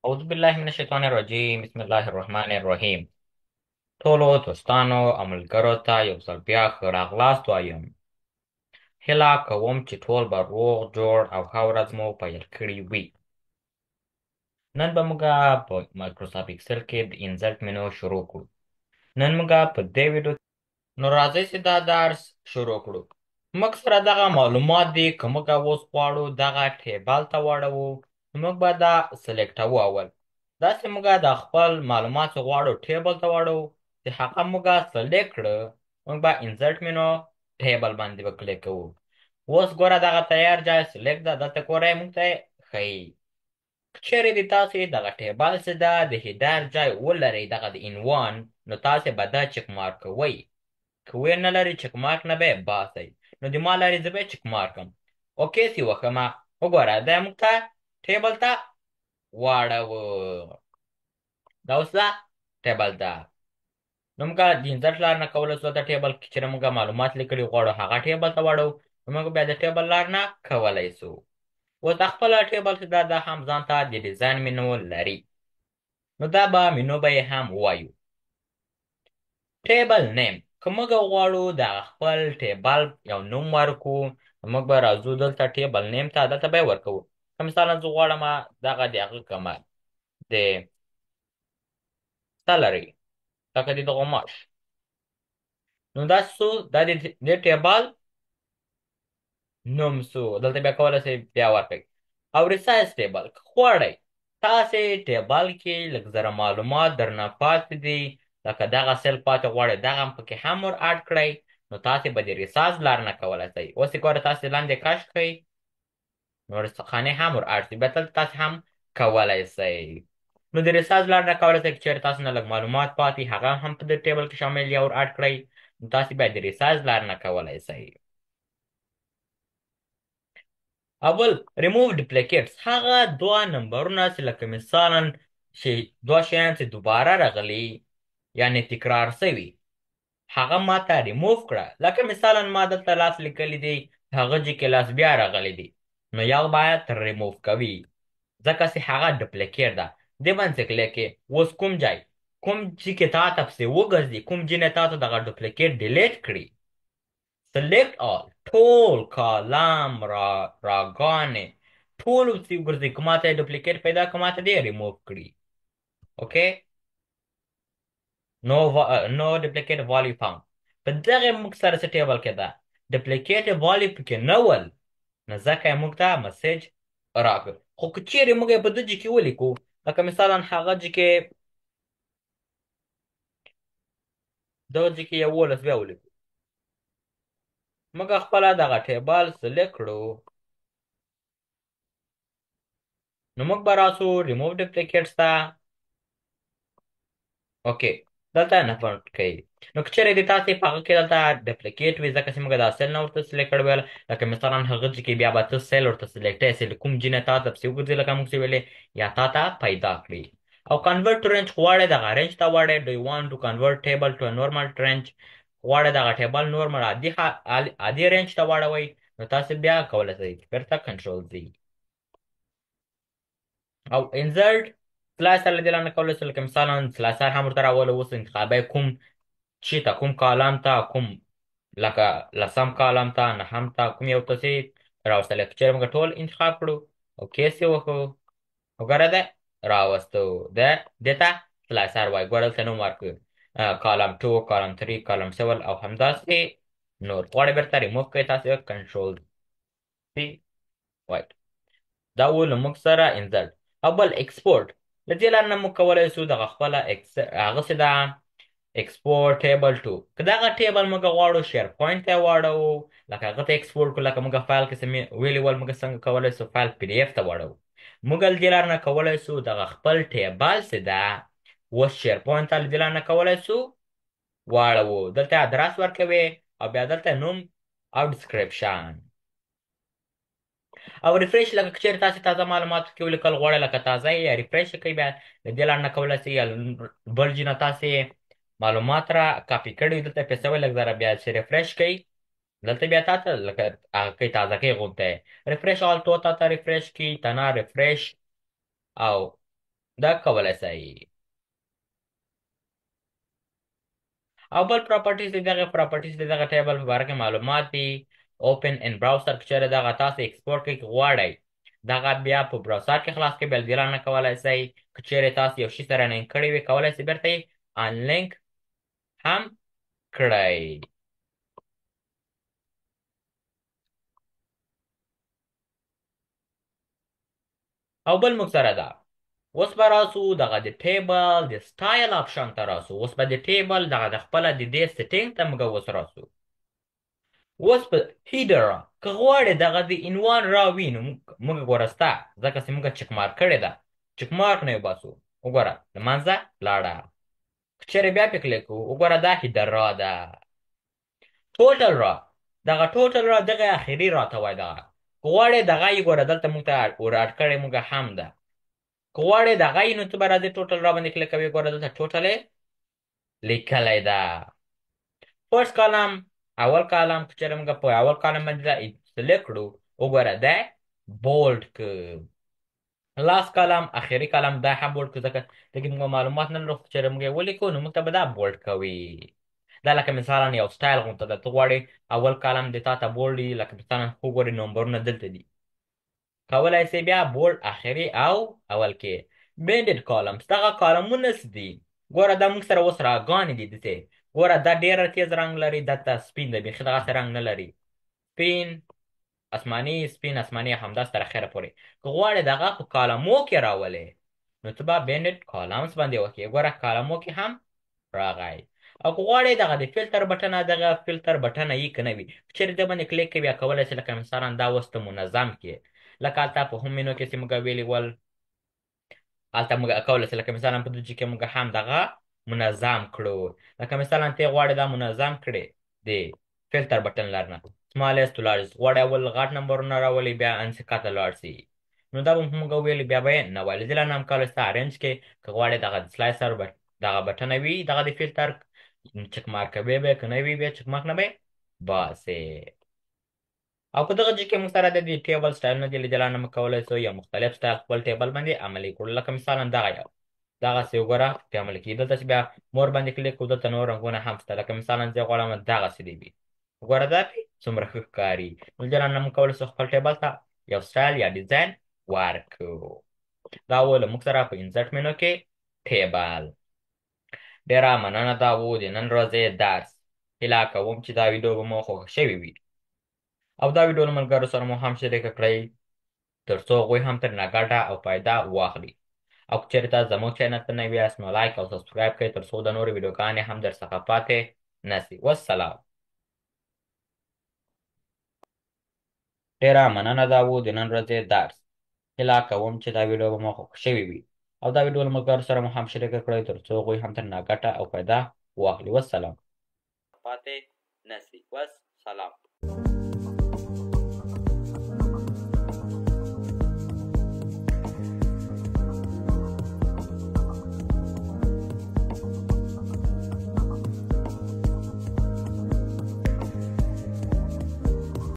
أعوذ بالله من الشیطان الرجیم بسم الله الرحمن الرحیم ټولو دوستانو او ملګرو ته یو ځل بیا ښه راغلاست وایم. هیله کوم چې ټول به روغ جوړ او ښه ورځ مو پیل کړې وي. نن به موږ په مایکروسافټ اکسل کې د انزرټ منو شروع کړو. نن موږ په دې ویډیو نو راځئ چې دا درس شروع کړو. موږ سره دغه معلومات دي که موږ اوس غواړو دغه ټیبل ته واړوو نو موږ به دا سلیکټوو اول. داسې موږ د خپل معلومات چې غواړو ټیبل ته واړوو چې هغه موږ سلیکټ کړه موږ به انزرټ مینو ټیبل باندې به کلیک کوو. اوس ګوره دغه تیار جای سلیکټ ده دلته ګوره موږ ته ښیي. که چیرې د تاسې دغه ټیبل چې ده د هیډر جای ولرئ دغه د عنوان نو تاسې به دا چک مارک کوئ. که وی نه لري چک مارک نه به یې باسئ. نو د ما لري زه به یې چک مارکم. اوکې سي وښمه وګوره دا موږ ته ټیبل ته واړوه. دا اوس ده ټیبل ده. نو موږ د انزرټ لار نه کولی شو د ټیبل کې چېرې موږ معلومات لیکلي غواړو هغه ټیبل ته واړو نو موږ بیا د ټیبل لار نه کولی شو. اوس دا خپله ټیبل چې دا هم ځان ته د ډیزاین منو لري. نو دا به منو به یې هم ووایو. ټیبل نیم که موږ غواړو د خپل ټیبل یو نوم ورکړو نو موږ به راځو دلته ټیبل نیم ته دلته به یې ورکوو. که مثلا زه غواړم دغه د هغه کومه د سلري لکه د دغه معاش نو دا څو دا د دې ټیبل نوم سو دلته بیا کولی شئ بیا ورکړئ. او ریسایز ټیبل که غواړئ تاسې ټیبل کې لږ زره معلومات درنه پاتې دي لکه دغه سیل پاتې غواړئ دغه هم پکې هم ور اډ کړئ نو تاسې به د ریسایز لار نه کولی شئ. اوس یې ګوره تاسې لاندې کش کړئ نو خانې هم ور اډ شي بیا دلته تاسې هم کولی شئ. نو د ریسایز لار نه کولی شئ که چېرې تاسو نه لږ معلومات پاتې هغه هم په دې ټیبل کې شامل یا ور اډ کړئ نو تاسې بیا د ریسایز لار نه کولی شئ. اول ریموو ډپلیکیټس هغه دوه نمبرونه چې لکه مثلا دوه شیان چې دوباره راغلي یعنې تکرار شوي هغه ما ته ریموو کړه. لکه مثلا ما دلته لاس لیکلی دی هغه ځای کې لاس بیا راغلی دی نو یو باید ریموو کوي ځکه چې هغه ډپلیکیټ ده. دې باندې کلیک کې اوس کوم ځای کوم ځای کې تا ته پسې وګرځي کوم ځای نه تا ته دغه ډپلیکیټ ډیلیټ کړي select all ټول کالم راګانې ټول ورته وګرځئ که ماته یې ډپلیکیټ پیدا که ماته دې ریموو کړي. اوکې نو ډپلیکیټ والیو فاوند په دغه موږ سره څه ټیبل کې ده ډپلیکیټ والیو پکې نه ول نو ځکه یې موږ ته مسیج راکړ. خو که چیرې موږ یې په دې ځای کې ولیکو لکه مثلا هغه ځای کې دغه ځای کې 11 بیا ولیکو موږ خپله دغه ټیبل سلیکټ کړو نو موږ به راسو ریموو ډپلیکیټس ته. اوکې دلته نه پرنټ کوي. نو که چېرې د تاسې په هغه کې دلته ډپلیکیټ وي ځکه چې موږ دا سیل نه ورته سلیکټ کړی ویل لکه مثلا هغه ځای کې بیا به ته سیل ورته سلیکټوي سیل کوم ځای نه تا ته پسې وګرځي لکه موږ چې ویلې یا تا ته پیدا کړي. او کنورټ ټو رینج غواړئ دغه رینج ته واړئ ډو یو وانټ ټو کنورټ ټیبل ټو نورمال رینج غواړئ دغه ټیبل نورمال عادي رینج ته واړوئ نو تاسې بیا کولی شئ بیرته کنټرول زی او انزرټ سلایسر له دې لارې نه کولی شئ لکه مثلا سلایسر هم ورته راولو اوس انتخابئ کوم چی ته کوم کالم ته کوم لکه لسم کالم ته نهم ته کوم یو ته چې راوستلی که چېرې موږ ټول انتخاب کړو اوکې سې وکړو وګوره ده راوستو ده دې ته سلایسر وایي ګوره دلته نوم ورکړو کالم 2 کالم 3 کالم 7 او همداسې نور غواړئ بیرته ریموو کړئ تاسې کنټرول سي وایي دا و له موږ سره انزرټ او بل ایکسپورټ له دې لارې نه موږ کولی شو دغه خپله هغسې ده ایکسپورټ ټیبل ټو که دغه ټیبل موږ غواړو شیر پوینټ ته یې واړوو لکه هغه ته ایکسپورټ کړو لکه موږ فایل کې څه ویلي ول موږ څنګه کولی شو فایل پی ډي اف ته واړوو موږ له دې لارې نه کولی شو دغه خپل ټیبل چې ده اوس شیر پوینټ ته له دې لارې نه کولی شو واړوو. دلته ادرس ورکوې او بیا دلته نوم او ډسکریپشن او ریفریش لکه که چېرې تاسې تازه معلومات کې ولیکل غواړئ لکه تازه یې یا ریفریش کوئ بیا له دې لارې نه کولی شئ یا بل ځای نه تاسې معلومات را کاپي کړي دلته پیسوئ لږ ذره بیا چې ریفریش کوئ دلته بیا تا ته لکه هغه کوي تازه کوي غوندې ریفریش آل تو تا ته ریفریش کړي تنه ریفریش او دا کولای شئ. او بل پراپرټیز دی، دغه پراپرټیز د دغه ټیبل په باره کې معلومات دي. اوپن ان براوزر که چېرې دغه تاسو ایکسپورټ کوئ غواړئ دغه بیا په براوزر کې خلاص کړئ، بیا ډیلانه کولی شئ. که چېرې تاسو یو شي سره لینک کړی وي کولی شئ بیرته یې انلینک هم کړئ. او بل موږ سره ده اوس به راسو دغه د ټیبل د سټایل آپشن ته راسو. اوس به د ټیبل دغه د خپله د دې سیټینګ ته موږ اوس راسو. اوس په هیډر که غواړې دغه د عنوان راوي نو موږ ګوره ستا ځکه چې موږ چک مارک کړې ده، چک مارک نه یې باسو. وګوره له منځه لاړه. که چېرې بیا پې کلیک کوو وګوره دا هیډر را ده. ټوټل را دغه ټوټل را دغه اخري راته وایي. دغه که غواړې دغه یې ګوره دلته موږ ته ور اډ کړی موږ هم ده. که غواړې دغه یې نو ته به راځې ټوټل را باندې کلیک کوې ګوره دلته ټوټل یې لیکلی ده. فرست کالم اول کالم که چېرې موږ په اول کالم باندې سلیکټ کړو وګوره دا بولډ که. لاست کالم اخري کالم دا هم بولډ که ځکه دغې موږ معلومات نه لرو. که چېرې موږ یې ولیکو نو موږ ته به دا بولډ کوي. دا لکه مثالا یو سټایل غونته ده، ته غواړې اول کالم د تا ته بولډ وي، لکه مثالا وګورې نمبرونه دلته دي کولی شئ بیا بولډ اخري او اول کې. بینډډ کالمز دغه کالمونه څه دي ګوره دا موږ سره اوس راګانې دي دسې. ګوره دا ډېره تیز رنګ لري، دلته سپین دی بیخي دغسې رنګ نه لري. سپین اسماني سپین اسماني همداسې تر اخره پورې. که غواړې دغه په کالمو کې راولې نو ته به بینډډ کالمز باندې وکړې. ګوره کالمو کې هم راغی. او که غواړې دغه د فلټر بټنه دغه فلټر بټنه یې که نه وي که چېرې د باندې کلیک کوې بیا کولی شې لکه مثلا دا اوس ته منظم کې لکه هلته په هم مینو کې چې موږ ویلي ول هلته موږ کولی شو لکه مثلا په دوجي کې موږ هم دغه منظم کړو. لکه مثلا ته غواړې دا منظم کړې د فلټر بټن لرنه سمالست تو لارجست غواړې اول غټ نمبرونه راولې بیا انسې کاته لاړ شي نو دا به موږ ویلي بیا به یې نه وایي. زه هم کولی ستا ارینج کې که غواړې دغه د سلایسر دغه بټنه وي دغه د فلټر چک مارک کوې به که نه وي بیا چک مارک نه به باسې. او په دغه کې موږ سره د دې ټیبل سټایلونه دي لیدلانه موږ کولی شو یا مختلف سټایل خپل ټیبل باندې عملي کړو. لکه مثلا دغه یو دغسې وګوره پې عملي کېږي. دلته چې بیا مور باندې کلیک کړو دلته نور رنګونه هم شته. لکه مثلا زه غواړم دغسې دې وي. وګوره دا پې څومره ښه ښکاري. لیدلانه موږ کولی شو خپل ټیبل ته یو سټایل یا ډیزاین ورکړو. دا و له موږ سره په انسرټ مینو کې ټیبل. ډېره مننه. دا و د نن ورځې درس. هیله کوم چې دا ویډیو به مو خوښه شوې وي او دا ویډیو له ملګرو سره مو هم شریکه کړئ تر څو هغوی هم ترېنه ګټه او فایده واخلي. او که چېرې تاسو زموږ چینل ته نوي یاست نو لایک او سبسکرایب کړئ تر څو د نورو ویډیوګانې هم درڅخه پاتې نه شي. والسلام. ډېره مننه. دا و د نن ورځې درس. هیله کوم چې دا ویډیو به مو خوښه شوې وي او دا ویډیو له ملګرو سره مو هم شریکه کړئ تر څو هغوی هم ترېنه ګټه او فایده واخلي. والسلام. پاتې نه شي. والسلام.